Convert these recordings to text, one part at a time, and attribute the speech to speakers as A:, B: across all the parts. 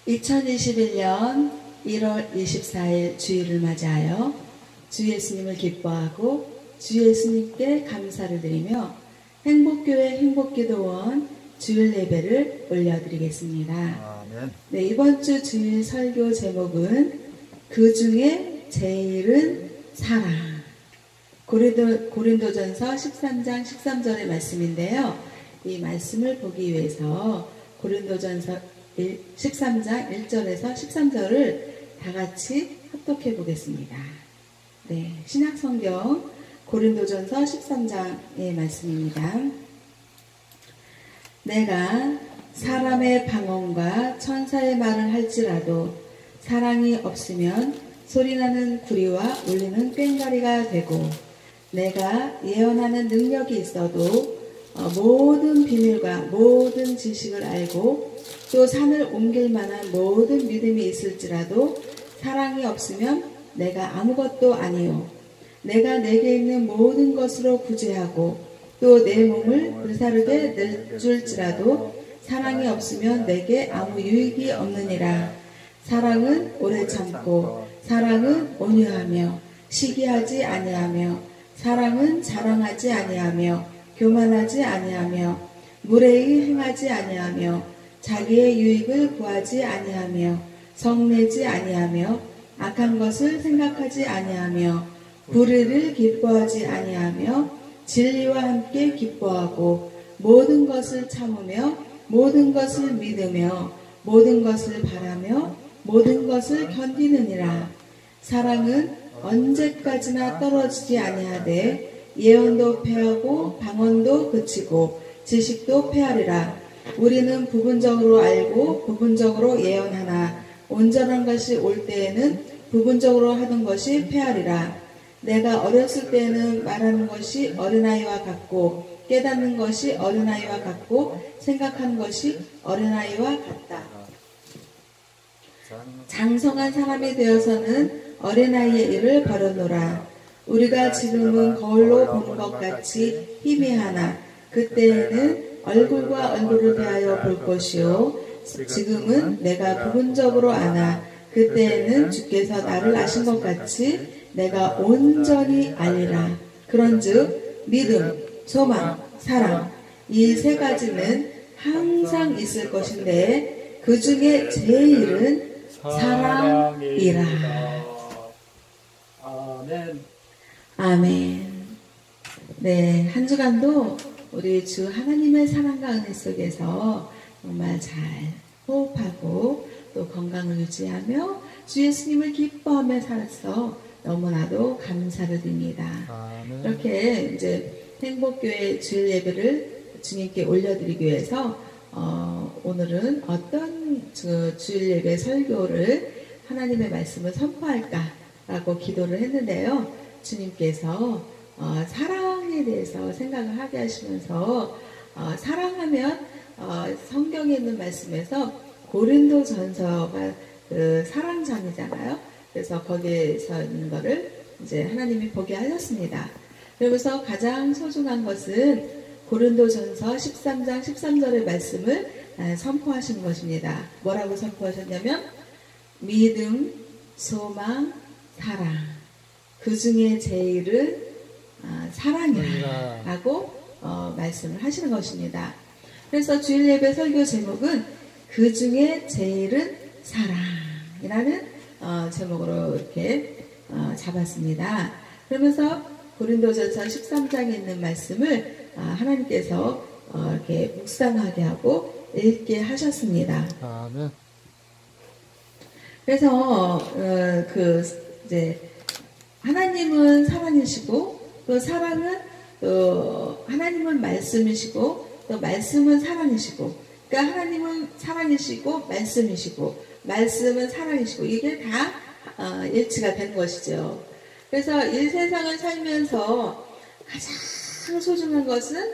A: 2021년 1월 24일 주일을 맞이하여 주 예수님을 기뻐하고 주 예수님께 감사를 드리며 행복교회 행복기도원 주일 예배를 올려드리겠습니다.
B: 아멘.
A: 네, 이번 주 주일 설교 제목은 그 중에 제일은 사랑. 고린도전서 13장 13절의 말씀인데요. 이 말씀을 보기 위해서 고린도전서 13장 1절에서 13절을 다 같이 합독해 보겠습니다. 네, 신약성경 고린도전서 13장의 말씀입니다. 내가 사람의 방언과 천사의 말을 할지라도 사랑이 없으면 소리나는 구리와 울리는 꽹과리가 되고 내가 예언하는 능력이 있어도 모든 비밀과 모든 지식을 알고 또 산을 옮길 만한 모든 믿음이 있을지라도 사랑이 없으면 내가 아무것도 아니요 내가 내게 있는 모든 것으로 구제하고 또 내 몸을 불사르게 내줄지라도 사랑이 없으면 내게 아무 유익이 없느니라. 사랑은 오래 참고 사랑은 온유하며 시기하지 아니하며 사랑은 자랑하지 아니하며 교만하지 아니하며 무례히 행하지 아니하며 자기의 유익을 구하지 아니하며 성내지 아니하며 악한 것을 생각하지 아니하며 불의를 기뻐하지 아니하며 진리와 함께 기뻐하고 모든 것을 참으며 모든 것을 믿으며 모든 것을 바라며 모든 것을 견디느니라. 사랑은 언제까지나 떨어지지 아니하되 예언도 패하고 방언도 그치고 지식도 패하리라. 우리는 부분적으로 알고 부분적으로 예언하나 온전한 것이 올 때에는 부분적으로 하던 것이 패하리라. 내가 어렸을 때에는 말하는 것이 어린아이와 같고 깨닫는 것이 어린아이와 같고 생각하는 것이 어린아이와 같다. 장성한 사람이 되어서는 어린아이의 일을 버려놓으라. 우리가 지금은 거울로 보는 것 같이 희미하나 그때에는 얼굴과 얼굴을 대하여 볼 것이요 지금은 내가 부분적으로 아나 그때에는 주께서 나를 아신 것 같이 내가 온전히 알리라. 그런즉 믿음, 소망, 사랑 이 세 가지는 항상 있을 것인데 그 중에 제일은 사랑이라.
B: 아멘.
A: 아멘. 네, 한 주간도 우리 주 하나님의 사랑과 은혜 속에서 정말 잘 호흡하고 또 건강을 유지하며 주 예수님을 기뻐하며 살아서 너무나도 감사를 드립니다.
B: 아멘.
A: 이렇게 이제 행복교회 주일 예배를 주님께 올려드리기 위해서 오늘은 어떤 주일 예배 설교를 하나님의 말씀을 선포할까라고 기도를 했는데요. 주님께서 사랑에 대해서 생각을 하게 하시면서 사랑하면 성경에 있는 말씀에서 고린도전서가 그 사랑전이잖아요. 그래서 거기에서 있는 거를 이제 하나님이 보게 하셨습니다. 그러면서 가장 소중한 것은 고린도전서 13장 13절의 말씀을 선포하신 것입니다. 뭐라고 선포하셨냐면 믿음, 소망, 사랑 그 중에 제일은 사랑이라 라고 말씀을 하시는 것입니다. 그래서 주일 예배 설교 제목은 그 중에 제일은 사랑이라는 제목으로 이렇게 잡았습니다. 그러면서 고린도전서 13장에 있는 말씀을 하나님께서 이렇게 묵상하게 하고 읽게 하셨습니다.
B: 아멘.
A: 그래서 이제 하나님은 사랑이시고 또 사랑은 또 하나님은 말씀이시고 또 말씀은 사랑이시고 그러니까 하나님은 사랑이시고 말씀이시고 말씀은 사랑이시고 이게 다 일치가 된 것이죠. 그래서 이 세상을 살면서 가장 소중한 것은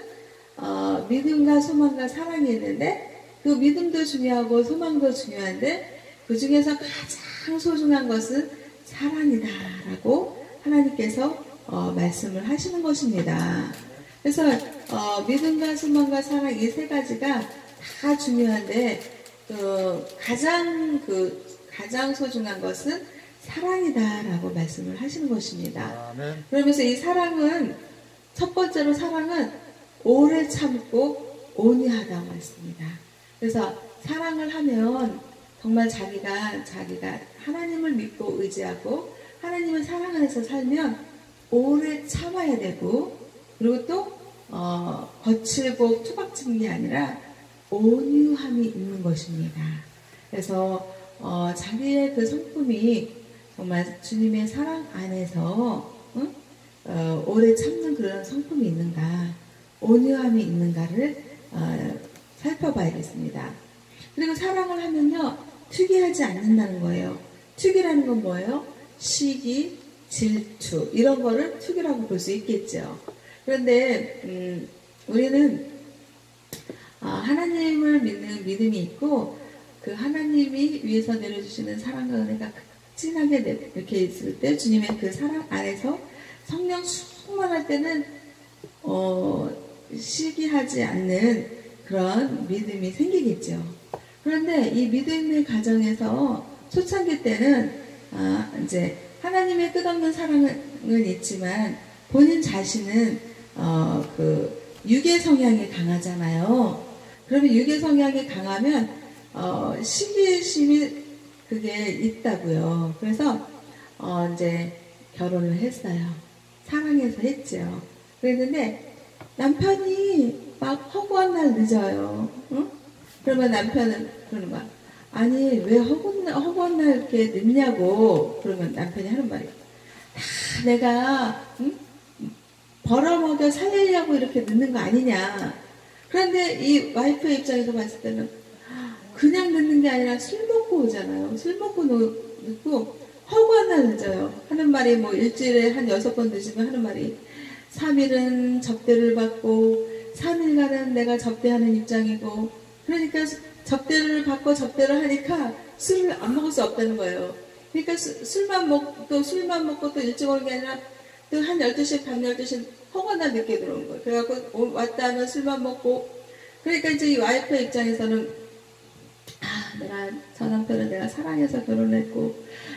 A: 믿음과 소망과 사랑이 있는데 그 믿음도 중요하고 소망도 중요한데 그 중에서 가장 소중한 것은 사랑이다라고 하나님께서 말씀을 하시는 것입니다. 그래서 믿음과 소망과 사랑 이 세 가지가 다 중요한데 가장 소중한 것은 사랑이다라고 말씀을 하시는 것입니다.
B: 아멘.
A: 그러면서 이 사랑은 첫 번째로 사랑은 오래 참고 온유하다고 했습니다. 그래서 사랑을 하면 정말 자기가 하나님을 믿고 의지하고 하나님을 사랑 안에서 살면 오래 참아야 되고, 그리고 또 거칠고 투박진 게 아니라 온유함이 있는 것입니다. 그래서 자기의 그 성품이 정말 주님의 사랑 안에서 오래 참는 그런 성품이 있는가, 온유함이 있는가를 살펴봐야겠습니다. 그리고 사랑을 하면요, 투기하지 않는다는 거예요. 투기라는 건 뭐예요? 시기, 질투, 이런 거를 투기라고 볼 수 있겠죠. 그런데 우리는 하나님을 믿는 믿음이 있고, 그 하나님이 위에서 내려주시는 사랑과 은혜가 진하게 이렇게 있을 때, 주님의 그 사랑 안에서 성령 충만할 때는 시기하지 않는 그런 믿음이 생기겠죠. 그런데 이 믿음의 과정에서 초창기 때는 이제 하나님의 끝없는 사랑은 있지만 본인 자신은 그 육의 성향이 강하잖아요. 그러면 육의 성향이 강하면 시기심이 그게 있다고요. 그래서 이제 결혼을 했어요. 사랑해서 했죠. 그랬는데 남편이 막 허구한 날 늦어요. 응? 그러면 남편은 그러는 거야. 아니 왜 허구한 날 이렇게 늦냐고. 그러면 남편이 하는 말이, 다 내가 벌어먹여 살리려고 이렇게 늦는 거 아니냐. 그런데 이 와이프의 입장에서 봤을 때는 그냥 늦는 게 아니라 술 먹고 오잖아요. 술 먹고 늦고 허구한 날 늦어요. 하는 말이 뭐 일주일에 한 6번 늦으면 하는 말이 3일은 접대를 받고 3일간은 내가 접대하는 입장이고, 그러니까 접대를 받고 접대를 하니까 술을 안 먹을 수 없다는 거예요. 그러니까 술만 먹고 또 일찍 오는 게 아니라 또 한 12시, 밤 12시 허구한 날 늦게 들어오는 거예요. 그래갖고 왔다 하면 술만 먹고, 그러니까 이제 이 와이프의 입장에서는 내가 저 남편을 내가 사랑해서 결혼했고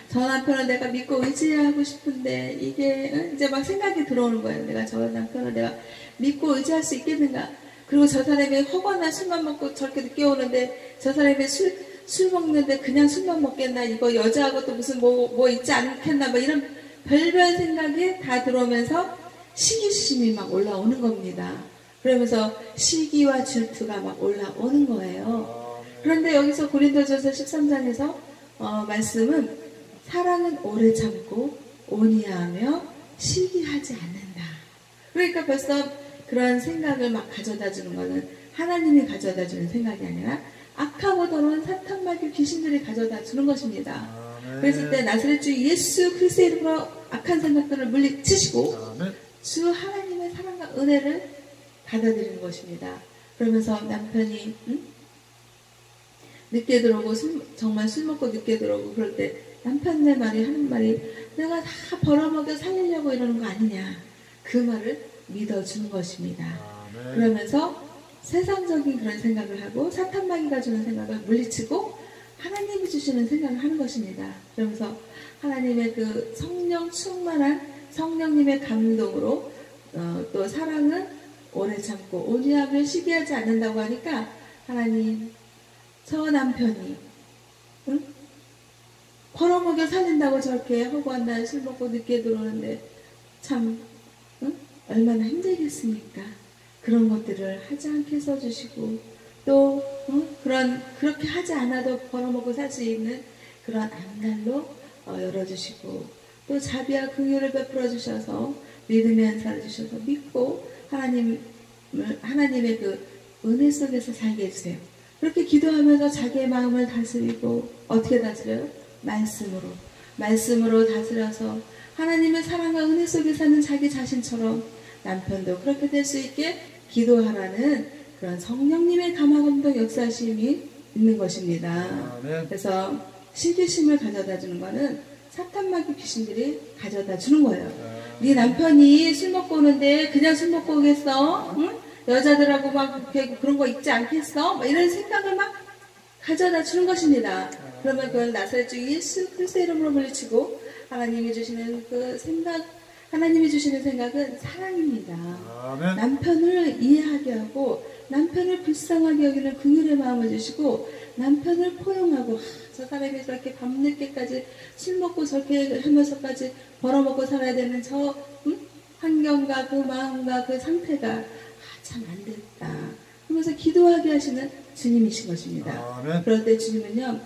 A: 저 남편을 내가 믿고 의지하고 싶은데 이게 이제 막 생각이 들어오는 거예요. 내가 저 남편을 내가 믿고 의지할 수 있겠는가. 그리고 저 사람이 허거나 술만 먹고 저렇게 늦게 오는데 저 사람이 술 먹는데 그냥 술만 먹겠나. 이거 여자하고 또 무슨 뭐 있지 않겠나. 뭐 이런 별별 생각이 다 들어오면서 시기심이 막 올라오는 겁니다. 그러면서 시기와 질투가 막 올라오는 거예요. 그런데 여기서 고린도전서 13장에서 말씀은 사랑은 오래 참고 온유하며 시기하지 않는다. 그러니까 벌써 그런 생각을 막 가져다 주는 것은 하나님이 가져다 주는 생각이 아니라 악하고 더러운 사탄마귀 귀신들이 가져다 주는 것입니다. 그랬을 때 나사렛주 예수 그리스도의 이름으로 악한 생각들을 물리치시고 주 하나님의 사랑과 은혜를 받아들이는 것입니다. 그러면서 남편이 늦게 들어오고 정말 술 먹고 늦게 들어오고 그럴 때 남편의 말이 하는 말이 내가 다 벌어먹여 살리려고 이러는 거 아니냐. 그 말을 믿어주는 것입니다. 그러면서 세상적인 그런 생각을 하고 사탄마귀가 주는 생각을 물리치고 하나님이 주시는 생각을 하는 것입니다. 그러면서 하나님의 그 성령 충만한 성령님의 감동으로 또 사랑은 오래 참고 온유하며 시기하지 않는다고 하니까 하나님 저 남편이 벌어먹여 살린다고 저렇게 허구한 날 술 먹고 늦게 들어오는데 참 얼마나 힘들겠습니까? 그런 것들을 하지 않게 써주시고 또 그렇게 하지 않아도 벌어먹고 살 수 있는 그런 앞날로 열어주시고 또 자비와 긍휼을 베풀어 주셔서 믿음의 은사를 주셔서 믿고 하나님의 그 은혜 속에서 살게 해주세요. 그렇게 기도하면서 자기의 마음을 다스리고 어떻게 다스려요? 말씀으로 다스려서 하나님의 사랑과 은혜 속에 사는 자기 자신처럼 남편도 그렇게 될 수 있게 기도하라는 그런 성령님의 감화감동 역사심이 있는 것입니다. 그래서 시기심을 가져다 주는 것은 사탄마귀 귀신들이 가져다 주는 거예요. 네 남편이 술 먹고 오는데 그냥 술 먹고 오겠어? 응? 여자들하고 막 그런 거 있지 않겠어? 막 이런 생각을 막 가져다 주는 것입니다. 그러면 그건 나사렛 주 예수 그리스도의 이름으로 물리치고 하나님이 주시는 그 생각, 하나님이 주시는 생각은 사랑입니다.
B: 아멘.
A: 남편을 이해하게 하고 남편을 불쌍하게 여기는 긍휼의 마음을 주시고 남편을 포용하고 저 사람이 저렇게 밤늦게까지 술 먹고 저렇게 하면서까지 벌어먹고 살아야 되는 저 환경과 그 마음과 그 상태가 참 안 됐다 하면서 기도하게 하시는 주님이신 것입니다.
B: 아멘.
A: 그럴 때 주님은요,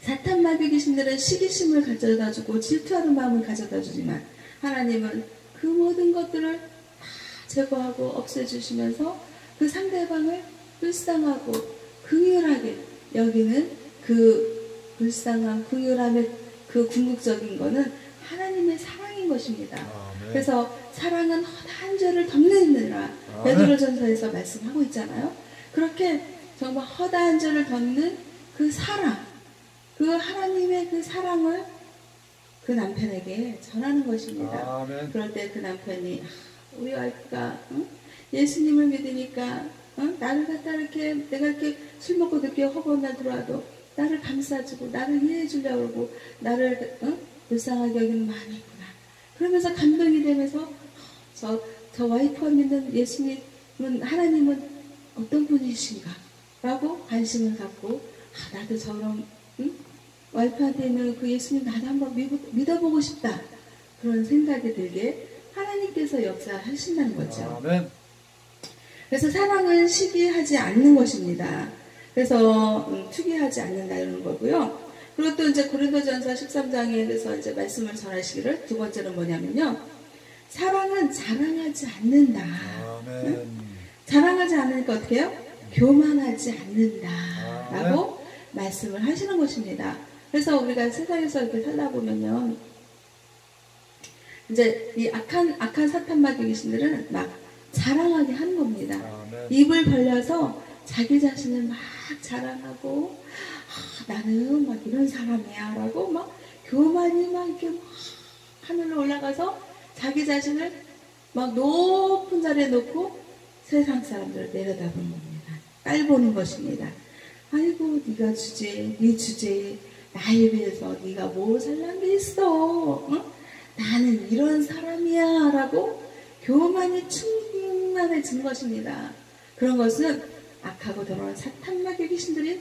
A: 사탄 마귀 귀신들은 시기심을 가져다 주고 질투하는 마음을 가져다 주지만 하나님은 그 모든 것들을 다 제거하고 없애주시면서 그 상대방을 불쌍하고 긍휼하게 여기는 그 불쌍한 긍휼함의 그 궁극적인 거는 하나님의 사랑인 것입니다.
B: 아멘.
A: 그래서 사랑은 허다한 죄를 덮느니라 베드로전서에서 말씀하고 있잖아요. 그렇게 정말 허다한 죄를 덮는 그 사랑, 그 하나님의 그 사랑을 그 남편에게 전하는 것입니다.
B: 아멘.
A: 그럴 때 그 남편이 우리 와이프가 예수님을 믿으니까 나를 갖다 이렇게 내가 이렇게 술 먹고 늦게 허구한 날 들어와도 나를 감싸주고 나를 이해해 주려고 그러고 나를 불쌍하게 여기는 마음이 있구나. 그러면서 감동이 되면서 저 와이프가 믿는 예수님은 하나님은 어떤 분이신가 라고 관심을 갖고 나도 저런 와이프한테 있는 그 예수님 나도 한번 믿어보고 싶다 그런 생각이 들게 하나님께서 역사하신다는 거죠.
B: 아멘.
A: 그래서 사랑은 시기하지 않는 것입니다. 그래서 투기하지 않는다 이런 거고요. 그리고 또 이제 고린도전서 13장에서 이제 말씀을 전하시기를 두 번째는 뭐냐면요, 사랑은 자랑하지 않는다.
B: 아멘.
A: 자랑하지 않으니까 어떻게 해요? 교만하지 않는다라고 말씀을 하시는 것입니다. 그래서 우리가 세상에서 이렇게 살다 보면요, 이제 이 악한 사탄 마귀 귀신들은 막 자랑하게 하는 겁니다.
B: 아멘.
A: 입을 벌려서 자기 자신을 막 자랑하고 나는 막 이런 사람이야 라고 막 교만이 막 이렇게 막 하늘로 올라가서 자기 자신을 막 높은 자리에 놓고 세상 사람들을 내려다보는 겁니다. 깔보는 것입니다. 아이고 네가 주제, 네 주제 나에 비해서 네가 뭐 잘난 게 있어. 나는 이런 사람이야 라고 교만이 충만해진 것입니다. 그런 것은 악하고 더러운 사탄 마귀 귀신들이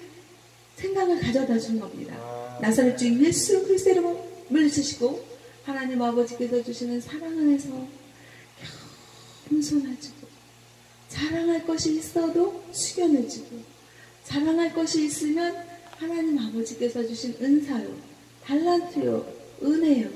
A: 생각을 가져다 준 겁니다. 나사렛 주 예수 그리스도의 이름으로 물리치시고 하나님 아버지께서 주시는 사랑 안에서 겸손해지고 자랑할 것이 있어도 숙연해지고 자랑할 것이 있으면 하나님 아버지께서 주신 은사요, 달란트요, 은혜요,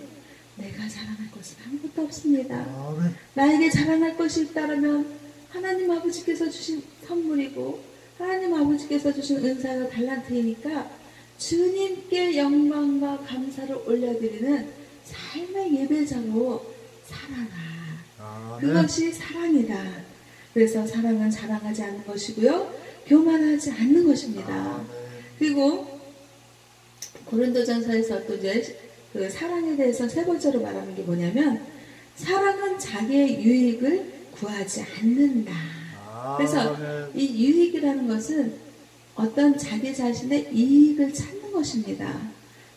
A: 내가 자랑할 것은 아무것도 없습니다.
B: 아멘.
A: 나에게 자랑할 것이 있다면 하나님 아버지께서 주신 선물이고 하나님 아버지께서 주신 은사요, 달란트이니까 주님께 영광과 감사를 올려드리는 삶의 예배자로 살아라.
B: 아멘.
A: 그것이 사랑이다. 그래서 사랑은 자랑하지 않는 것이고요, 교만하지 않는 것입니다.
B: 아멘.
A: 그리고 고린도전서에서 또 이제 그 사랑에 대해서 세 번째로 말하는 게 뭐냐면 사랑은 자기의 유익을 구하지 않는다. 그래서 이 유익이라는 것은 어떤 자기 자신의 이익을 찾는 것입니다.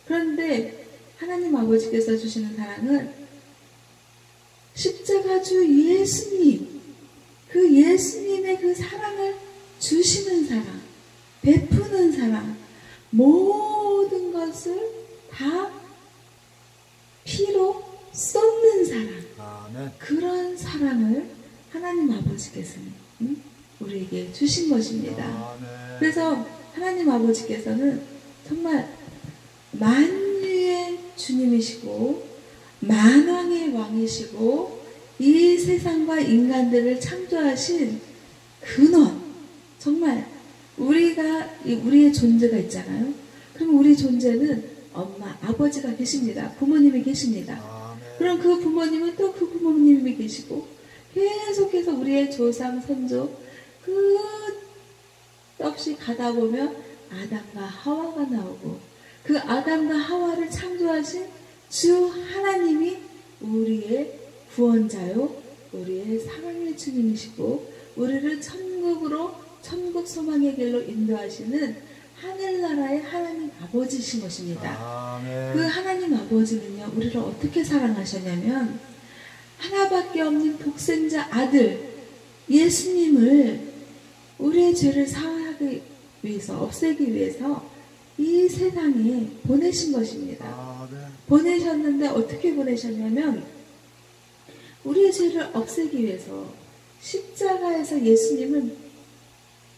A: 그런데 하나님 아버지께서 주시는 사랑은 십자가주 예수님, 그 예수님의 그 사랑을 주시는 사랑, 베푸는 사랑, 모든 것을 다 피로 쏟는 사랑,
B: 아멘.
A: 그런 사랑을 하나님 아버지께서는 우리에게 주신 것입니다.
B: 아멘.
A: 그래서 하나님 아버지께서는 정말 만유의 주님이시고 만왕의 왕이시고 이 세상과 인간들을 창조하신 근원, 정말 우리의 존재가 있잖아요. 그럼 우리 존재는 엄마, 아버지가 계십니다. 부모님이 계십니다.
B: 아멘.
A: 그럼 그 부모님은 또 그 부모님이 계시고 계속해서 우리의 조상, 선조 끝없이 가다 보면 아담과 하와가 나오고 그 아담과 하와를 창조하신 주 하나님이 우리의 구원자요, 우리의 사랑의 주님이시고 우리를 천국 소망의 길로 인도하시는 하늘나라의 하나님 아버지신 것입니다.
B: 아멘.
A: 그 하나님 아버지는요, 우리를 어떻게 사랑하셨냐면 하나밖에 없는 독생자 아들 예수님을 우리의 죄를 사하기 위해서, 없애기 위해서 이 세상에 보내신 것입니다.
B: 아멘.
A: 보내셨는데 어떻게 보내셨냐면 우리의 죄를 없애기 위해서 십자가에서 예수님은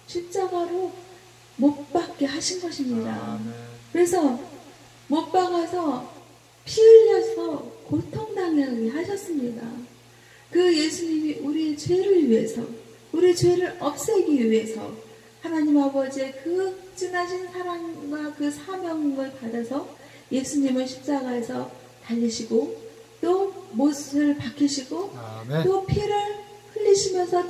A: 십자가로 못 박게 하신 것입니다.
B: 아멘.
A: 그래서 못 박아서 피 흘려서 고통당하게 하셨습니다. 그 예수님이 우리의 죄를 위해서, 우리의 죄를 없애기 위해서 하나님 아버지의 그 진하신 사랑과 그 사명을 받아서 예수님은 십자가에서 달리시고 또 못을 박히시고
B: 아멘.
A: 또 피를 흘리시면서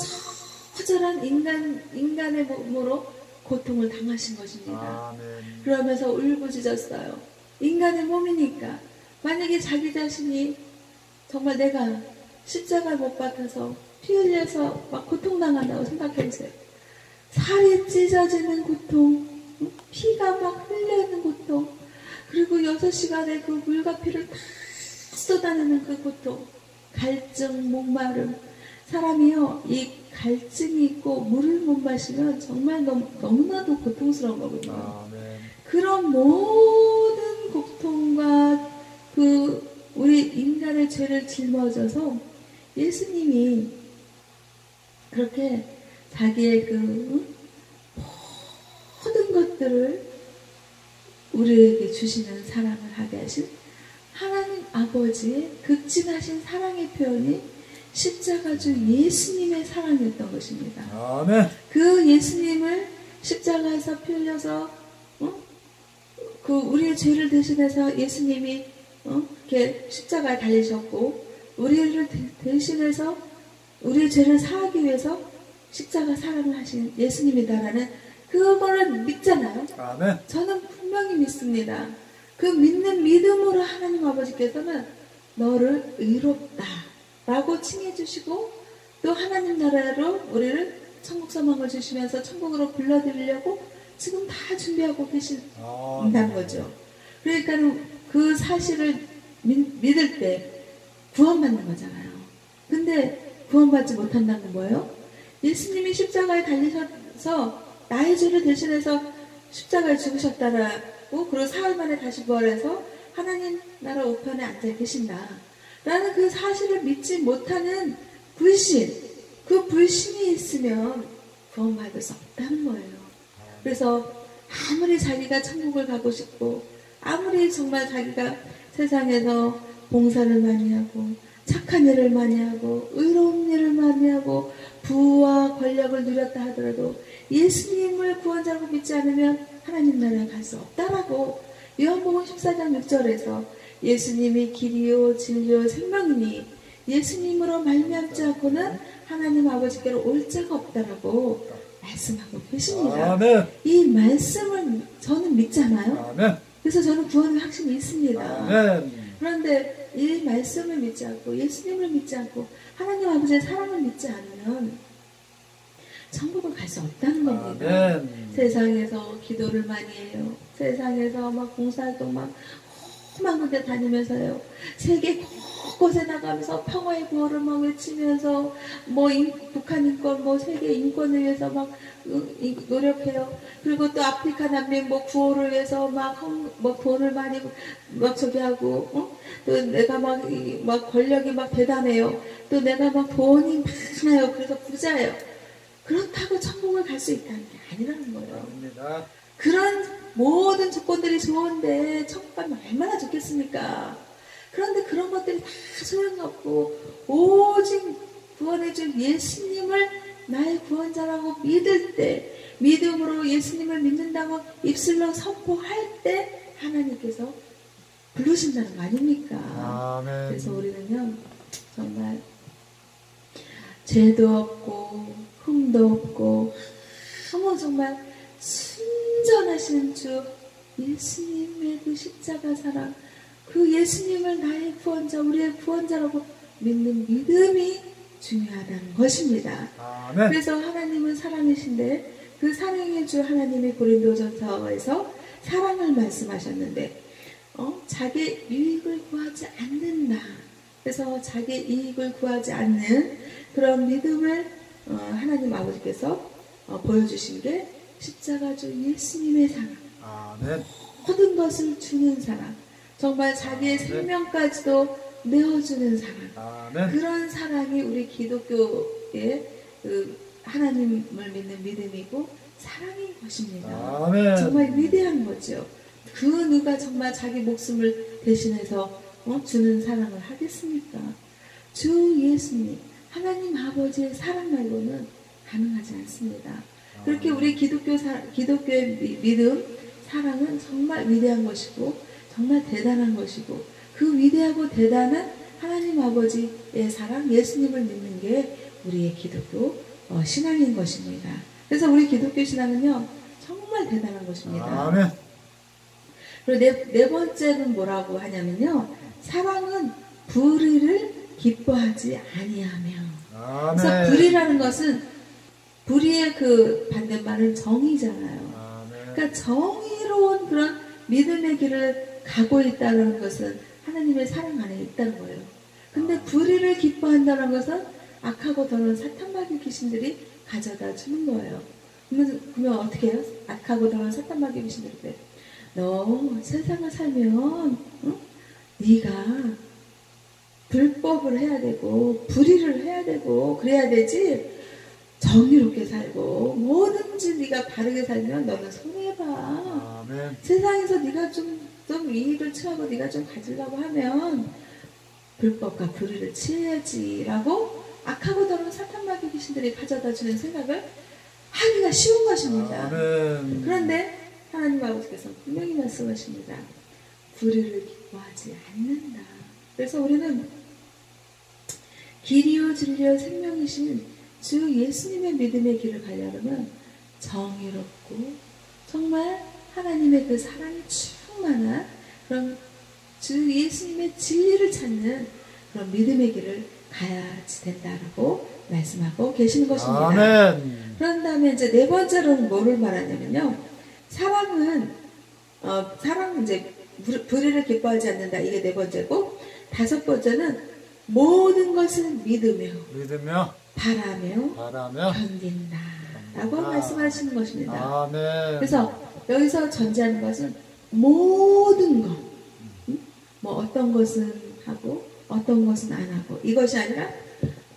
A: 처절한 인간의 몸으로 고통을 당하신 것입니다.
B: 아멘.
A: 그러면서 울부짖었어요. 인간의 몸이니까 만약에 자기 자신이 정말 내가 십자가에 못 박혀서 피 흘려서 막 고통당한다고 생각해보세요. 살이 찢어지는 고통, 피가 막 흘리는 고통, 그리고 6시간에 그 물과 피를 다 쏟아내는 그 고통, 갈증, 목마름. 사람이요, 이 갈증이 있고 물을 못 마시면 정말 너무나도 고통스러운 거거든요.
B: 아멘.
A: 그런 모든 고통과 그 우리 인간의 죄를 짊어져서 예수님이 그렇게 자기의 그 모든 것들을 우리에게 주시는 사랑을 하게 하신 하나님 아버지의 극진하신 사랑의 표현이 십자가주 예수님의 사랑이었던 것입니다.
B: 아멘.
A: 그 예수님을 십자가에서 피 흘려서 그 우리의 죄를 대신해서 예수님이 이렇게 십자가에 달리셨고 우리를 대신해서 우리의 죄를 사하기 위해서 십자가 사랑을 하신 예수님이다라는 그거를 믿잖아요.
B: 아멘.
A: 저는 분명히 믿습니다. 그 믿는 믿음으로 하나님 아버지께서는 너를 의롭다 라고 칭해 주시고 또 하나님 나라로 우리를 천국 소망을 주시면서 천국으로 불러드리려고 지금 다 준비하고 계신다는 거죠. 그러니까 그 사실을 믿을 때 구원받는 거잖아요. 근데 구원받지 못한다는 건 뭐예요? 예수님이 십자가에 달리셔서 나의 죄를 대신해서 십자가에 죽으셨다라고 그리고 사흘 만에 다시 부활해서 하나님 나라 우편에 앉아 계신다 라는 그 사실을 믿지 못하는 불신, 그 불신이 있으면 구원받을 수 없다는 거예요. 그래서 아무리 자기가 천국을 가고 싶고 아무리 정말 자기가 세상에서 봉사를 많이 하고 착한 일을 많이 하고 의로운 일을 많이 하고 부와 권력을 누렸다 하더라도 예수님을 구원자로 믿지 않으면 하나님 나라에 갈 수 없다라고 요한복음 14장 6절에서 예수님이 길이요 진리요 생명이니 예수님으로 말미암지 않고는 하나님 아버지께로 올 자가 없다라고 말씀하고 계십니다.
B: 아멘.
A: 이 말씀을 저는 믿잖아요.
B: 아멘.
A: 그래서 저는 구원의 확신이 있습니다.
B: 아멘.
A: 그런데 이 말씀을 믿지 않고 예수님을 믿지 않고 하나님 아버지의 사랑을 믿지 않으면 천국을 갈 수 없다는 겁니다.
B: 아멘.
A: 세상에서 기도를 많이 해요. 세상에서 막 봉사활동 막 험한 군데 다니면서요. 세계 곳곳에 나가면서 평화의 구호를 막 외치면서 뭐 북한 인권, 뭐 세계 인권을 위해서 막 노력해요. 그리고 또 아프리카 난민 뭐 구호를 위해서 막 돈을 많이 막 저기 하고, 또 내가 막 권력이 막 대단해요. 또 내가 막 돈이 많아요. 그래서 부자예요. 그렇다고 천국을 갈 수 있다는 게 아니라는 거예요.
B: 아닙니다.
A: 그런 모든 조건들이 좋은데 천국 가면 얼마나 좋겠습니까? 그런데 그런 것들이 다 소용이 없고 오직 구원해준 예수님을 나의 구원자라고 믿을 때, 믿음으로 예수님을 믿는다고 입술로 선포할 때 하나님께서 부르신다는 거 아닙니까?
B: 아멘.
A: 그래서 우리는요 정말 죄도 없고 흠도 없고 아무 정말 순전하신 주 예수님의 그 십자가 사랑, 그 예수님을 나의 구원자, 우리의 구원자라고 믿는 믿음이 중요하다는 것입니다.
B: 아멘.
A: 그래서 하나님은 사랑이신데 그 사랑의 주 하나님이 고린도전서에서 사랑을 말씀하셨는데 자기 유익을 구하지 않는다. 그래서 자기 이익을 구하지 않는 그런 믿음을 하나님 아버지께서 보여주신 게 십자가주 예수님의 사랑.
B: 아멘.
A: 모든 것을 주는 사랑. 정말 자기의 생명까지도 내어주는 사랑.
B: 아멘.
A: 그런 사랑이 우리 기독교의 그 하나님을 믿는 믿음이고 사랑인 것입니다.
B: 아멘.
A: 정말 위대한 거죠. 그 누가 정말 자기 목숨을 대신해서 주는 사랑을 하겠습니까? 주 예수님, 하나님 아버지의 사랑 말고는 가능하지 않습니다. 그렇게 우리 기독교의 믿음, 사랑은 정말 위대한 것이고 정말 대단한 것이고 그 위대하고 대단한 하나님 아버지의 사랑, 예수님을 믿는 게 우리의 기독교 신앙인 것입니다. 그래서 우리 기독교 신앙은요 정말 대단한 것입니다.
B: 아멘.
A: 그리고 네 번째는 뭐라고 하냐면요, 사랑은 불의를 기뻐하지 아니하며.
B: 아멘.
A: 그래서 불의라는 것은 불의의 그 반대말은 정의잖아요.
B: 아멘.
A: 그러니까 정의로운 그런 믿음의 길을 가고 있다는 것은 하나님의 사랑 안에 있다는 거예요. 근데 불의를 기뻐한다는 것은 악하고 더러운 사탄마귀 귀신들이 가져다 주는 거예요. 그러면 어떻게 해요? 악하고 더러운 사탄마귀 귀신들이 너 세상을 살면 네가 불법을 해야 되고 불의를 해야 되고 그래야 되지, 정의롭게 살고 뭐든지 네가 바르게 살면 너는 손해봐.
B: 아멘.
A: 세상에서 네가 좀 이익을 취하고 네가 좀 가지려고 하면 불법과 불의를 취해야지라고 악하고 더러운 사탄마귀 귀신들이 가져다 주는 생각을 하기가 쉬운 것입니다.
B: 아멘.
A: 그런데 하나님 아버지께서 분명히 말씀하십니다. 불의를 기뻐하지 않는다. 그래서 우리는 길이요 진리요 생명이신 주 예수님의 믿음의 길을 가려면 정의롭고 정말 하나님의 그 사랑이 충만한 그런 주 예수님의 진리를 찾는 그런 믿음의 길을 가야지 된다라고 말씀하고 계시는 것입니다.
B: 아멘.
A: 그런 다음에 이제 네 번째로는 뭐를 말하냐면요, 사랑은 이제 불의를 기뻐하지 않는다. 이게 네 번째고, 다섯 번째는 모든 것을 믿으며 바라며 견딘다라고 말씀하시는 것입니다.
B: 아멘.
A: 그래서 여기서 전제하는 것은 모든 것, 뭐 어떤 것은 하고 어떤 것은 안 하고 이것이 아니라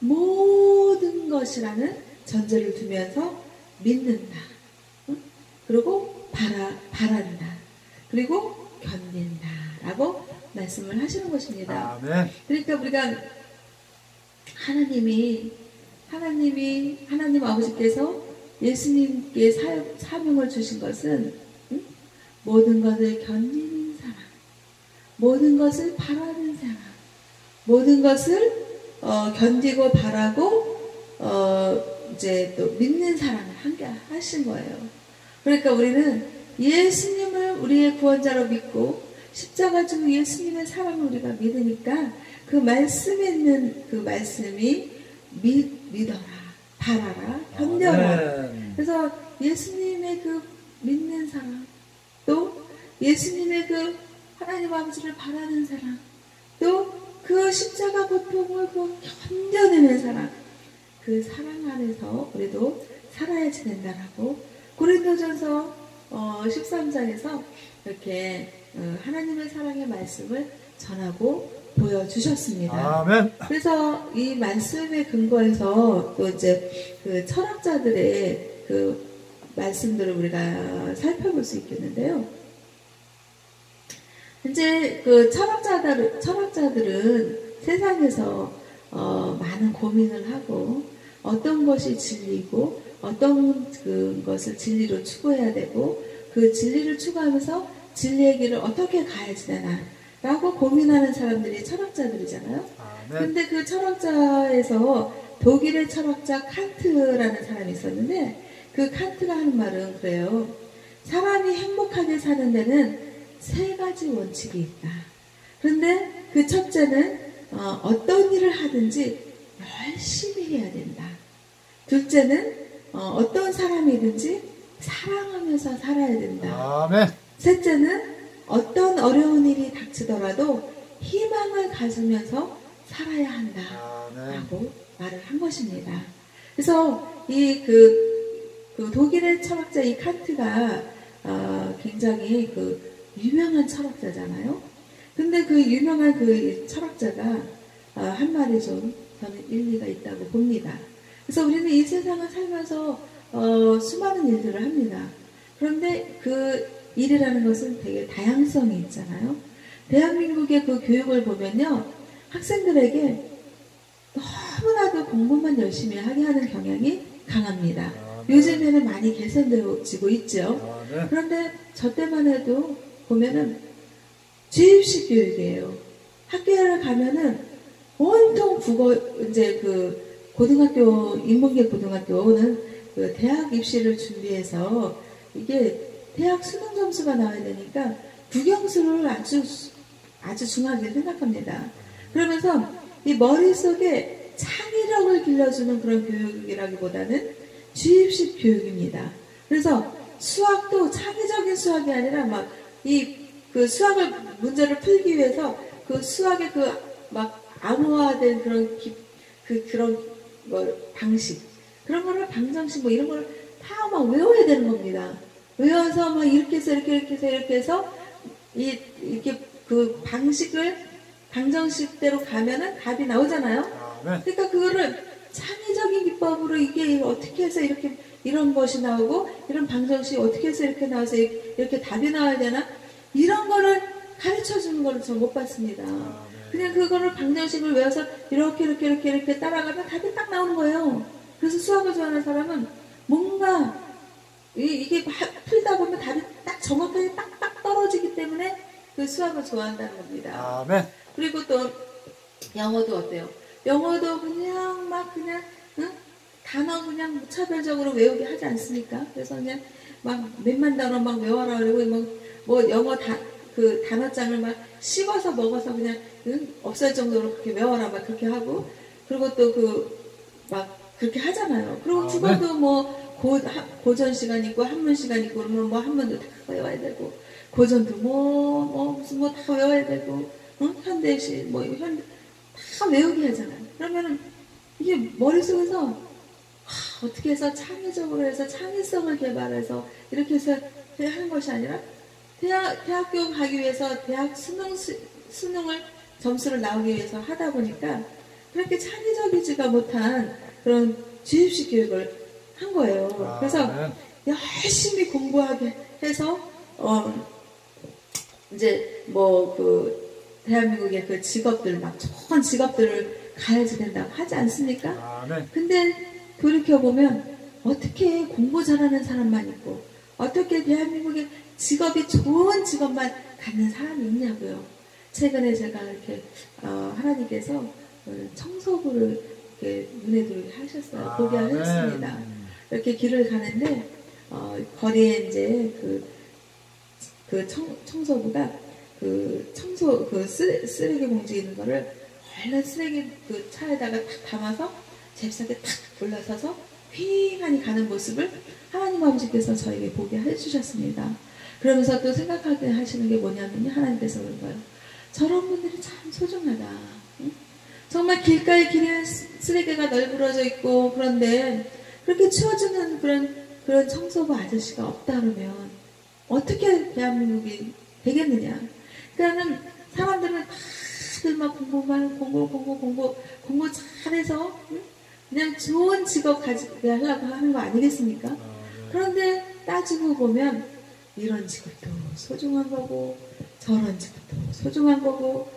A: 모든 것이라는 전제를 두면서 믿는다. 그리고 바란다. 그리고 견딘다라고 말씀을 하시는 것입니다.
B: 아멘.
A: 그러니까 우리가 하나님 아버지께서 예수님께 사명을 주신 것은 모든 것을 견디는 사람, 모든 것을 바라는 사람, 모든 것을 견디고 바라고 이제 또 믿는 사람을 함께 하신 거예요. 그러니까 우리는 예수님을 우리의 구원자로 믿고 십자가 주 예수님의 사랑을 우리가 믿으니까 그 말씀에 있는 그 말씀이 믿어라, 바라라, 견뎌라.
B: 아멘.
A: 그래서 예수님의 그 믿는 사랑, 또 예수님의 그 하나님 아버지를 바라는 사랑, 또 그 십자가 고통을 견뎌내는 사랑, 그 사랑 안에서 우리도 살아야지 된다라고 고린도전서 13장에서 이렇게 하나님의 사랑의 말씀을 전하고 보여주셨습니다.
B: 아멘.
A: 그래서 이 말씀에 근거해서 또 이제 그 철학자들의 그 말씀들을 우리가 살펴볼 수 있겠는데요. 이제 그 철학자들은 세상에서 많은 고민을 하고 어떤 것이 진리고 어떤 것을 진리로 추구해야 되고 그 진리를 추구하면서 진리의 길을 어떻게 가야지 되나 라고 고민하는 사람들이 철학자들이잖아요. 근데 그 철학자에서 독일의 철학자 칸트라는 사람이 있었는데 그 칸트가 하는 말은 그래요. 사람이 행복하게 사는 데는 세 가지 원칙이 있다. 그런데 그 첫째는 어떤 일을 하든지 열심히 해야 된다. 둘째는 어떤 사람이든지 사랑하면서 살아야 된다.
B: 아멘.
A: 셋째는 어떤 어려운 일이 닥치더라도 희망을 가지면서 살아야 한다.
B: 아멘.
A: 라고 말을 한 것입니다. 그래서 그 독일의 철학자 이 칸트가 굉장히 유명한 철학자잖아요. 근데 그 유명한 그 철학자가 한 말이 좀 저는 일리가 있다고 봅니다. 그래서 우리는 이 세상을 살면서 수많은 일들을 합니다. 그런데 그 일이라는 것은 되게 다양성이 있잖아요. 대한민국의 그 교육을 보면요, 학생들에게 너무나도 공부만 열심히 하게 하는 경향이 강합니다. 요즘에는 많이 개선되어지고 있죠. 그런데 저 때만 해도 보면은 주입식 교육이에요. 학교를 가면은 온통 국어, 이제 고등학교, 인문계 고등학교는 그 대학 입시를 준비해서 이게 대학 수능 점수가 나와야 되니까 국영수를 아주 중하게 생각합니다. 그러면서 이 머릿속에 창의력을 길러주는 그런 교육이라기보다는 주입식 교육입니다. 그래서 수학도 창의적인 수학이 아니라 그 수학을 문제를 풀기 위해서 그 수학의 암호화된 그런 방식, 그런 거를 방정식 이런 거를 다 외워야 되는 겁니다. 외워서 이렇게 해서 이렇게 해서 이렇게 그 방식을 방정식대로 가면은 답이 나오잖아요. 그러니까 그거를 창의적인 기법으로 이게 어떻게 해서 이런 것이 나오고 이런 방정식이 어떻게 해서 이렇게 나와서 이렇게 답이 나와야 되나, 이런 거를 가르쳐 주는 거를 전 못 봤습니다. 그냥 그거를 방정식을 외워서 이렇게 따라가면 답이 딱 나오는 거예요. 그래서 수학을 좋아하는 사람은 뭔가 이게 풀다 보면 답이 딱 정확하게 딱딱 떨어지기 때문에 그 수학을 좋아한다는 겁니다.
B: 아멘.
A: 그리고 또 영어도 어때요? 영어도 그냥 단어 그냥 무차별적으로 외우게 하지 않습니까? 그래서 그냥 몇만 단어 외워라 그러고 영어 그 단어장을 씹어서 먹어서 그냥 없을 정도로 그렇게 외워라 그렇게 하고, 그리고 또 그렇게 하잖아요. 그리고 국어도 고전 시간 있고 한문 시간 있고 그러면 한문도 다 외워야 되고, 고전도 다 외워야 되고, 현대시 다 외우게 하잖아요. 그러면은 이게 머릿속에서 어떻게 해서 창의적으로 해서 창의성을 개발해서 이렇게 해서 하는 것이 아니라 대학교 가기 위해서 대학 수능을 점수를 나오기 위해서 하다 보니까 그렇게 창의적이지가 못한 그런 주입식 교육을 한 거예요. 그래서 열심히 공부하게 해서 이제 대한민국의 그 직업들 좋은 직업들을 가야지 된다고 하지 않습니까? 근데 돌이켜보면 어떻게 공부 잘하는 사람만 있고 어떻게 대한민국의 직업이 좋은 직업만 갖는 사람이 있냐고요. 최근에 제가 이렇게 하나님께서 청소부를 이렇게 눈에 들게 하셨어요. 보게 하셨습니다. 이렇게 길을 가는데 거리에 이제 청소부가 쓰레기 봉지 있는 거를 얼른 쓰레기 차에다가 탁 담아서 잽싸게 탁 올라서서 휘하니 가는 모습을 하나님 아버지께서 저에게 보게 해주셨습니다. 그러면서 또 생각하게 하시는 게 뭐냐면요, 하나님께서 그런 거예요. 저런 분들이 참 소중하다. 응? 정말 길가에 쓰레기가 널브러져 있고 그런데 그렇게 치워주는 그런 청소부 아저씨가 없다 그러면 어떻게 대한민국이 되겠느냐. 그러니까 사람들은 다들 공부 잘해서 그냥 좋은 직업 가지게 하려고 하는 거 아니겠습니까? 그런데 따지고 보면 이런 직업도 소중한 거고 저런 직업도 소중한 거고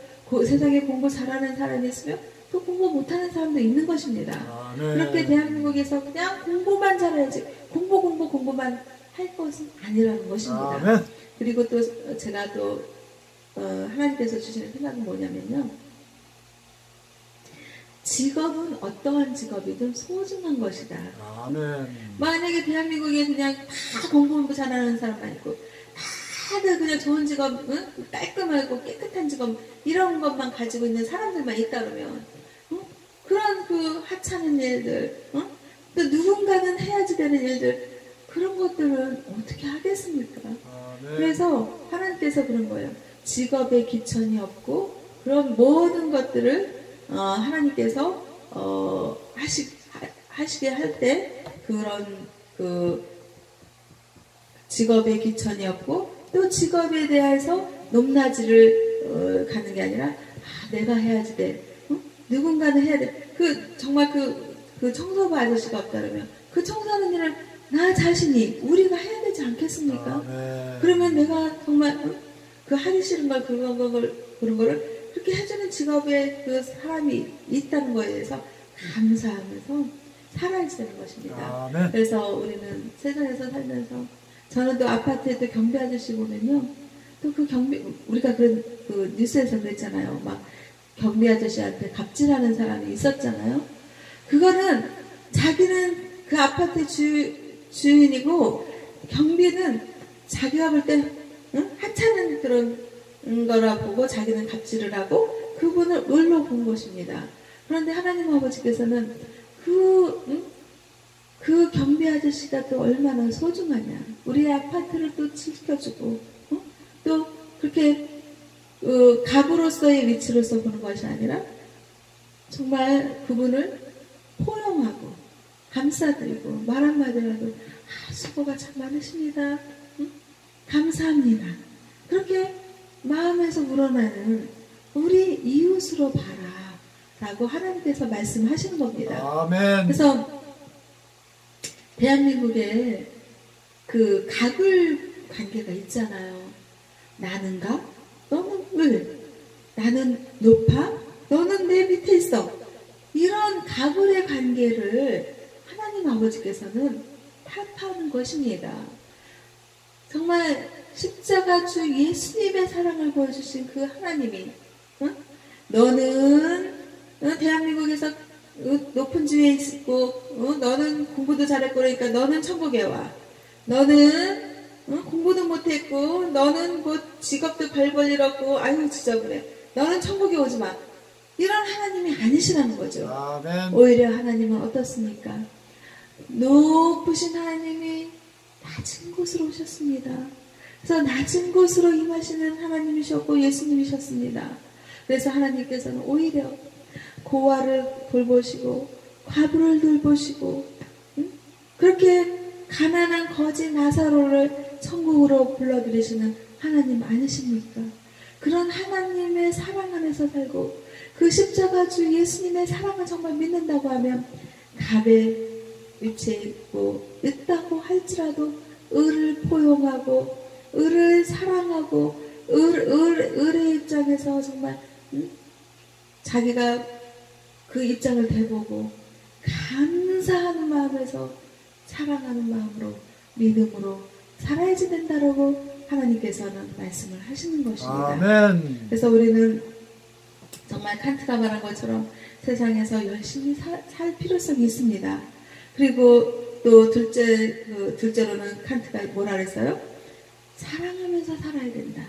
A: 세상에 공부 잘하는 사람이 있으면 또 공부 못하는 사람도 있는 것입니다. 그렇게 대한민국에서 그냥 공부만 잘해야지 공부만 할 것은 아니라는 것입니다. 그리고 또 제가 또 하나님께서 주시는 생각은 뭐냐면요, 직업은 어떠한 직업이든 소중한 것이다. 만약에 대한민국에 그냥 다 공부 잘하는 사람만 있고 다들 그냥 좋은 직업, 깔끔하고 깨끗한 직업 이런 것만 가지고 있는 사람들만 있다 그러면 그런 하찮은 일들, 또 누군가는 해야지 되는 일들, 그런 것들은 어떻게 하겠습니까?
B: 아멘.
A: 그래서 하나님께서 그런 거예요. 직업에 기천이 없고 그런 모든 것들을 하나님께서 하시게 할 때 그런 그 직업에 기천이 없고 또 직업에 대해서 높낮이를 가는 게 아니라 내가 해야지 돼. 누군가는 해야 돼. 정말 그 청소부 아저씨가 없다 그러면 그 청소하는 일을 나 자신이 우리가 해야 되지 않겠습니까?
B: 아멘.
A: 그러면 내가 정말 그 하기 싫은 걸 그런 거를 그렇게 해주는 직업에 그 사람이 있다는 거에 대해서 감사하면서 살아야 되는 것입니다.
B: 아멘.
A: 그래서 우리는 세상에서 살면서 저는 또 아파트에 또 경비 아저씨 보면요. 또 그 우리가 그 뉴스에서 그랬잖아요. 막 경비 아저씨한테 갑질하는 사람이 있었잖아요. 그거는 자기는 그 아파트 주인이고 경비는 자기가 볼 때 하찮은 그런 거라 보고 자기는 갑질을 하고 그분을 을로 본 것입니다. 그런데 하나님 아버지께서는 그 경비 아저씨가 또 얼마나 소중하냐. 우리 아파트를 또 지켜주고 또 그렇게 갑으로서의 위치로서 보는 것이 아니라 정말 그분을 포용하고 감싸드리고 말 한마디라도 수고가 참 많으십니다. 감사합니다. 그렇게 마음에서 우러나는 우리 이웃으로 봐라 라고 하나님께서 말씀하시는 겁니다.
B: 아멘.
A: 그래서 대한민국에 그 가글 관계가 있잖아요. 나는가? 너는 을? 나는 높아? 너는 내 밑에 있어. 이런 가글의 관계를 하나님 아버지께서는 타파하는 것입니다. 정말 십자가 주 예수님의 사랑을 보여주신 그 하나님이 너는 대한민국에서 높은 지위에 있고 너는 공부도 잘했고 그러니까 너는 천국에 와. 너는 공부도 못했고 너는 뭐 직업도 별 볼 일 없고 아유 지저분해. 너는 천국에 오지 마. 이런 하나님이 아니시라는 거죠.
B: 아멘.
A: 오히려 하나님은 어떻습니까? 높으신 하나님이 낮은 곳으로 오셨습니다. 그래서 낮은 곳으로 임하시는 하나님이셨고 예수님이셨습니다. 그래서 하나님께서는 오히려 고아를 돌보시고 과부를 돌보시고 그렇게 가난한 거지 나사로를 천국으로 불러들이시는 하나님 아니십니까? 그런 하나님의 사랑 안에서 살고 그 십자가 주 예수님의 사랑을 정말 믿는다고 하면 갑의 위치에 있다고 할지라도 을을 포용하고 을을 사랑하고 을의 입장에서 정말 자기가 그 입장을 대보고 감사하는 마음에서 사랑하는 마음으로 믿음으로 살아야지 된다라고 하나님께서는 말씀을 하시는 것입니다.
B: 아멘.
A: 그래서 우리는 정말 칸트가 말한 것처럼 세상에서 열심히 살 필요성이 있습니다. 그리고 또 둘째로는 칸트가 뭐라 그랬어요? 사랑하면서 살아야 된다.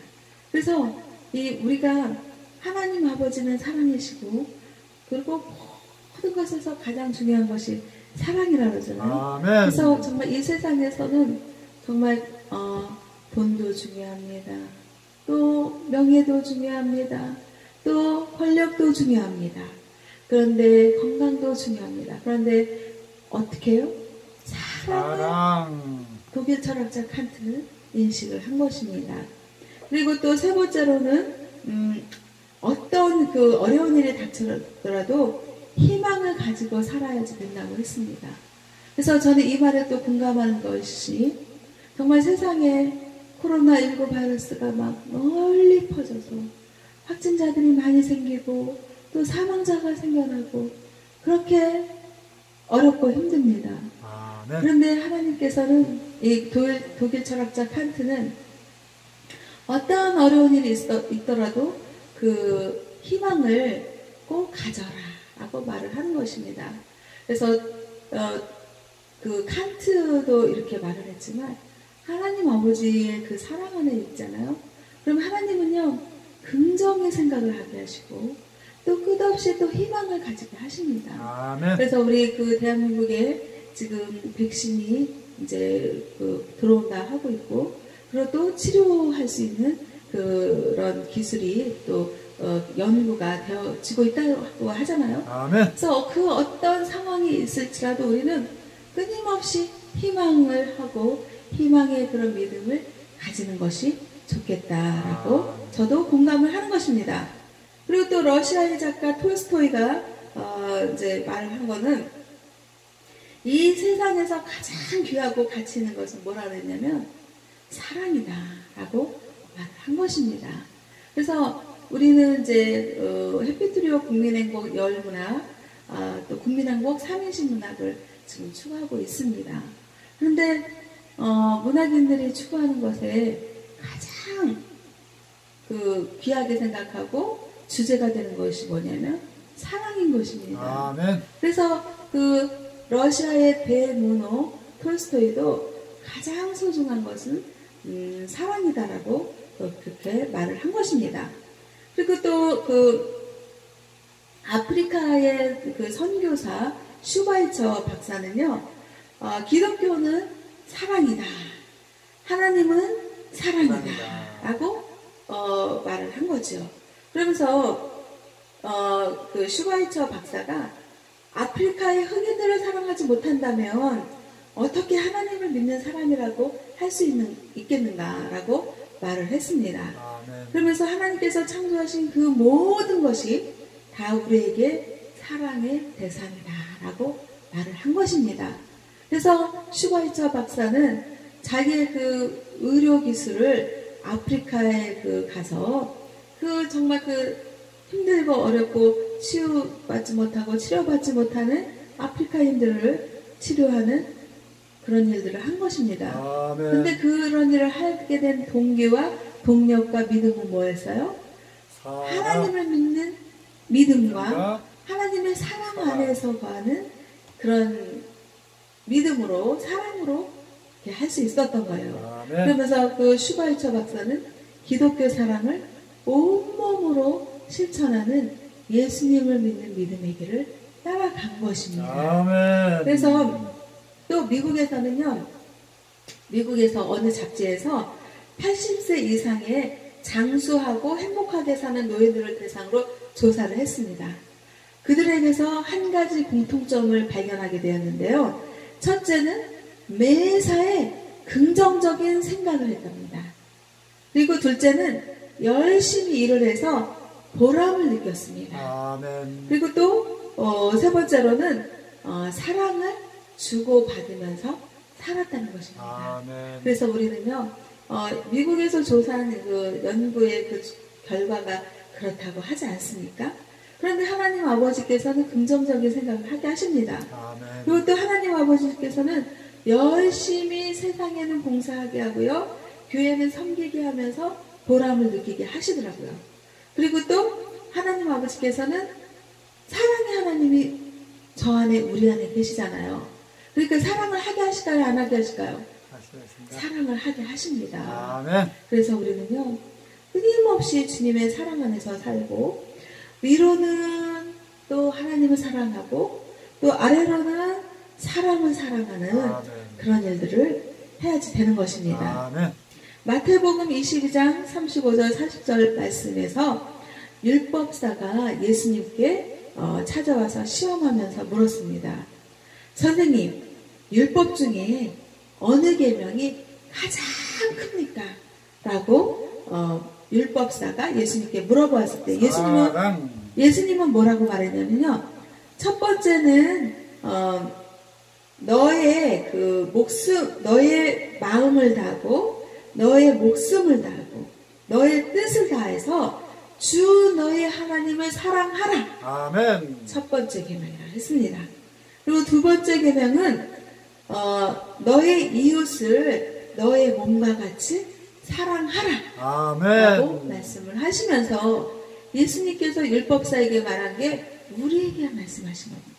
A: 그래서 우리가 하나님 아버지는 사랑이시고 그리고 모든 것에서 가장 중요한 것이 사랑이라고 그러잖아요.
B: 아멘.
A: 그래서 정말 이 세상에서는 정말 돈도 중요합니다. 또 명예도 중요합니다. 또 권력도 중요합니다. 그런데 건강도 중요합니다. 그런데 어떻게 해요? 사랑. 독일 철학자 칸트는 인식을 한 것입니다. 그리고 또 세 번째로는 어떤 그 어려운 일이 닥쳐더라도 희망을 가지고 살아야지 된다고 했습니다. 그래서 저는 이 말에 또 공감하는 것이 정말 세상에 코로나19 바이러스가 막 널리 퍼져서 확진자들이 많이 생기고 또 사망자가 생겨나고 그렇게 어렵고 힘듭니다.
B: 아멘.
A: 그런데 하나님께서는 이 독일 철학자 칸트는 어떠한 어려운 일이 있더라도 그 희망을 꼭 가져라 라고 말을 하는 것입니다. 그래서 그 칸트도 이렇게 말을 했지만 하나님 아버지의 그 사랑 안에 있잖아요. 그럼 하나님은요 긍정의 생각을 하게 하시고 또 끝없이 또 희망을 가지게 하십니다.
B: 아멘.
A: 그래서 우리 그 대한민국에 지금 백신이 이제 들어온다 하고 있고, 그리고 또 치료할 수 있는 그런 기술이 또 연구가 되어지고 있다고 하잖아요.
B: 아멘.
A: 그래서 그 어떤 상황이 있을지라도 우리는 끊임없이 희망을 하고 희망의 그런 믿음을 가지는 것이 좋겠다라고 저도 공감을 하는 것입니다. 그리고 또 러시아의 작가 톨스토이가 이제 말을 한 거는 이 세상에서 가장 귀하고 가치 있는 것은 뭐라 그랬냐면 사랑이다라고 말을 한 것입니다. 그래서 우리는 이제 해피트리오 국민행복 열문학, 또 국민행복 3인식 문학을 지금 추구하고 있습니다. 그런데 문학인들이 추구하는 것에 가장 귀하게 생각하고 주제가 되는 것이 뭐냐면 사랑인 것입니다.
B: 아멘.
A: 그래서 러시아의 대문호 톨스토이도 가장 소중한 것은 사랑이다라고 그렇게 말을 한 것입니다. 그리고 또 아프리카의 선교사 슈바이처 박사는요, 기독교는 사랑이다, 하나님은 사랑이다 라고 말을 한 거죠. 그러면서 슈바이처 박사가 아프리카의 흑인들을 사랑하지 못한다면 어떻게 하나님을 믿는 사람이라고 할 수 있겠는가라고 말을 했습니다.
B: 아멘.
A: 그러면서 하나님께서 창조하신 그 모든 것이 다 우리에게 사랑의 대상이다라고 말을 한 것입니다. 그래서 슈바이처 박사는 자기의 의료 기술을 아프리카에 가서 정말 힘들고 어렵고 치료받지 못하는 아프리카인들을 치료하는 그런 일들을 한 것입니다. 그런데 그런 일을 하게 된 동기와 동력과 믿음은 뭐였어요? 하나님을 믿는 믿음과 하나님의 사랑 안에서 가는 그런 믿음으로, 사랑으로 할 수 있었던 거예요. 그러면서 슈바이처 박사는 기독교 사랑을 온몸으로 실천하는 예수님을 믿는 믿음의 길을 따라간 것입니다.
B: 아멘.
A: 그래서 또 미국에서는요, 미국에서 어느 잡지에서 80세 이상의 장수하고 행복하게 사는 노인들을 대상으로 조사를 했습니다. 그들에게서 한 가지 공통점을 발견하게 되었는데요. 첫째는 매사에 긍정적인 생각을 했답니다. 그리고 둘째는 열심히 일을 해서 보람을 느꼈습니다.
B: 아멘.
A: 그리고 또 세 번째로는 사랑을 주고받으면서 살았다는 것입니다.
B: 아멘.
A: 그래서 우리는요, 미국에서 조사한 연구의 결과가 그렇다고 하지 않습니까? 그런데 하나님 아버지께서는 긍정적인 생각을 하게 하십니다.
B: 아멘.
A: 그리고 또 하나님 아버지께서는 열심히 세상에는 봉사하게 하고요, 교회는 섬기게 하면서 보람을 느끼게 하시더라고요. 그리고 또 하나님 아버지께서는 사랑의 하나님이 저 안에, 우리 안에 계시잖아요. 그러니까 사랑을 하게 하실까요? 안 하게 하실까요?
B: 하시겠습니다.
A: 사랑을 하게 하십니다.
B: 아멘.
A: 그래서 우리는요, 끊임없이 주님의 사랑 안에서 살고, 위로는 또 하나님을 사랑하고, 또 아래로는 사람을 사랑하는
B: 아멘.
A: 그런 일들을 해야지 되는 것입니다.
B: 아멘.
A: 마태복음 22장 35절 40절 말씀에서 율법사가 예수님께 찾아와서 시험하면서 물었습니다. 선생님, 율법 중에 어느 계명이 가장 큽니까? 라고 율법사가 예수님께 물어보았을 때 예수님은 뭐라고 말했냐면요, 첫 번째는 너의 너의 마음을 다하고 너의 목숨을 다하고 너의 뜻을 다해서 주 너의 하나님을 사랑하라.
B: 아멘.
A: 첫 번째 계명이라 했습니다. 그리고 두 번째 계명은 너의 이웃을 너의 몸과 같이 사랑하라.
B: 아멘.
A: 라고 말씀을 하시면서 예수님께서 율법사에게 말한 게 우리에게 말씀하신 겁니다.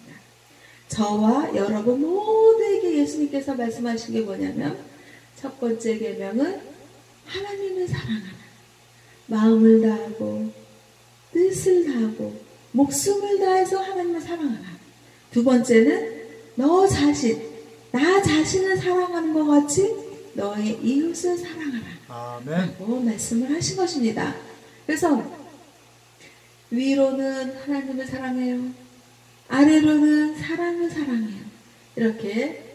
A: 저와 여러분 모두에게 예수님께서 말씀하신 게 뭐냐면, 첫 번째 계명은 하나님을 사랑하라. 마음을 다하고 뜻을 다하고 목숨을 다해서 하나님을 사랑하라. 두 번째는 너 자신, 나 자신을 사랑하는 것 같이 너의 이웃을 사랑하라
B: 아멘.
A: 라고 말씀을 하신 것입니다. 그래서 위로는 하나님을 사랑해요. 아래로는 사랑을 사랑해요. 이렇게